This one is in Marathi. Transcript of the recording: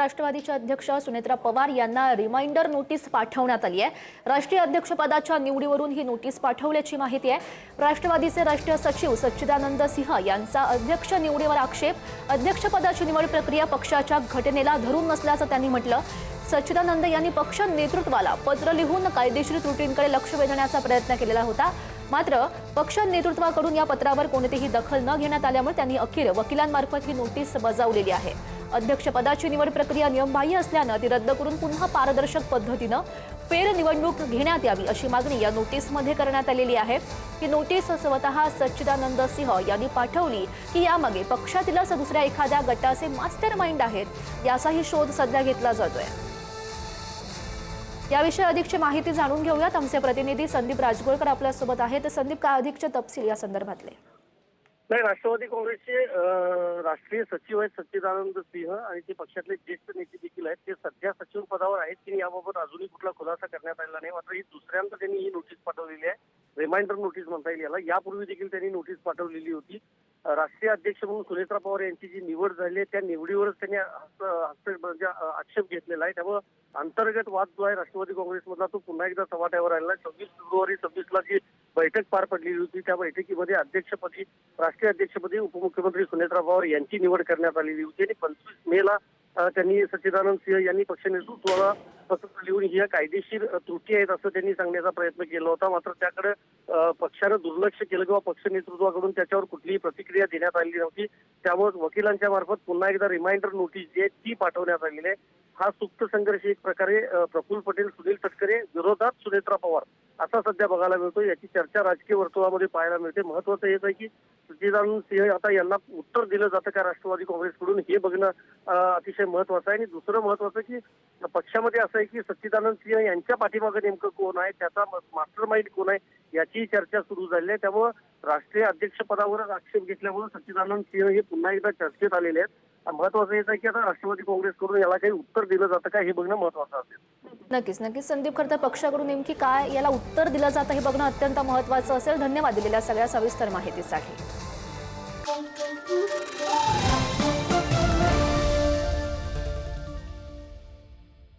राष्ट्रवादीचे अध्यक्ष सुनेत्रा पवार यांना रिमाइंडर नोटीस पाठवण्यात आली आहे। राष्ट्रीय अध्यक्षपदाच्या निवडीवरून ही नोटीस पाठवल्याची माहिती आहे। राष्ट्रवादीचे राष्ट्रीय सचिव सच्चिदानंद सिंह यांचा अध्यक्ष निवडीवर आक्षेप, अध्यक्षपदाची निवड प्रक्रिया पक्षाच्या घटनेला धरून नसल्याचं त्यांनी म्हटलं। सच्चिदानंद यांनी पक्ष नेतृत्वाला पत्र लिहून कायदेशीर त्रुटींकडे लक्ष वेधण्याचा प्रयत्न केलेला होता, मात्र पक्ष नेतृत्वाकडून या पत्रावर कोणतीही दखल न घेण्यात आल्यामुळे त्यांनी अखेर वकिलांमार्फत ही नोटीस बजावलेली आहे। अध्यक्षपदाची निवड प्रक्रिया नियमबाह्य असल्यानं ती रद्द करून पुन्हा पारदर्शक पद्धतीनं फेरनिवडणूक घेण्यात यावी अशी मागणी या नोटीसमध्ये करण्यात आलेली आहे। ही नोटीस स्वतः सच्चिदानंद सिंह यांनी पाठवली की यामागे पक्षातीलच दुसऱ्या एखाद्या गटाचे मास्टर माइंड आहेत याचाही शोध सध्या घेतला जातोय। याविषयी अधिकची माहिती जाणून घेऊयात। आमचे प्रतिनिधी संदीप राजगोळकर आपल्या सोबत आहेत। संदीप, काय अधिकचे तपशील या संदर्भातले? नाही, राष्ट्रवादी काँग्रेसचे राष्ट्रीय सचिव आहेत सच्चिदानंद सिंह आणि ते पक्षातले ज्येष्ठ नेते देखील आहेत। ते सध्या सचिव पदावर आहेत की याबाबत अजूनही कुठला खुलासा करण्यात आलेला नाही। मात्र ही दुसऱ्यांदा त्यांनी ही नोटीस पाठवलेली आहे, रिमाइंडर नोटीस म्हणता येईल याला। यापूर्वी देखील त्यांनी नोटीस पाठवलेली होती। राष्ट्रीय अध्यक्ष म्हणून सुनेत्रा पवार यांची जी निवड झाली आहे त्या निवडीवरच त्यांनी आक्षेप घेतलेला आहे। त्यामुळे अंतर्गत वाद जो आहे राष्ट्रवादी काँग्रेसमधला तो पुन्हा एकदा चव्हाट्यावर आलेला। 24 फेब्रुवारी 26ला जी बैठक पार पडलेली होती त्या बैठकीमध्ये अध्यक्षपदी राष्ट्रीय अध्यक्षपदी उपमुख्यमंत्री सुनेत्रा पवार यांची निवड करण्यात आलेली होती आणि 25 मेला त्यांनी सच्चिदानंद सिंह यांनी पक्ष नेतृत्वाला पत्र लिहून ही कायदेशीर त्रुटी आहेत असं त्यांनी सांगण्याचा प्रयत्न केला होता। मात्र त्याकडे पक्षानं दुर्लक्ष केलं किंवा पक्ष नेतृत्वाकडून त्याच्यावर कुठलीही प्रतिक्रिया देण्यात आलेली नव्हती। त्यामुळे वकिलांच्या मार्फत पुन्हा एकदा रिमाइंडर नोटीस जी आहे ती पाठवण्यात आलेली आहे। हा सुप्त संघर्ष एक प्रकारे प्रफुल्ल पटेल, सुनील तटकरे विरोधात सुनेत्रा पवार असा सध्या बघायला मिळतो। याची चर्चा राजकीय वर्तुळामध्ये पाहायला मिळते। महत्वाचं हेच आहे की सच्चिदानंद सिंह आता यांना उत्तर दिलं जातं का राष्ट्रवादी काँग्रेसकडून हे बघणं अतिशय महत्वाचं आहे। आणि दुसरं महत्वाचं की पक्षामध्ये असं आहे की सच्चिदानंद सिंह यांच्या पाठीमागे नेमकं कोण आहे, त्याचा मास्टर माइंड कोण आहे याची चर्चा सुरू झाली आहे। त्यामुळे राष्ट्रीय अध्यक्षपदावरच आक्षेप घेतल्यामुळे सच्चिदानंद सिंह हे पुन्हा एकदा चर्चेत आलेले आहेत। महत्वाचं हेच आहे की आता राष्ट्रवादी काँग्रेसकडून याला काही उत्तर दिलं जातं का हे बघणं महत्वाचं असेल। नक्कीच संदीप, खरं तर पक्षाकडून नेमकी काय याला उत्तर दिलं जातं हे बघणं अत्यंत महत्वाचं असेल। धन्यवाद दिलेल्या सगळ्या सविस्तर माहितीसाठी।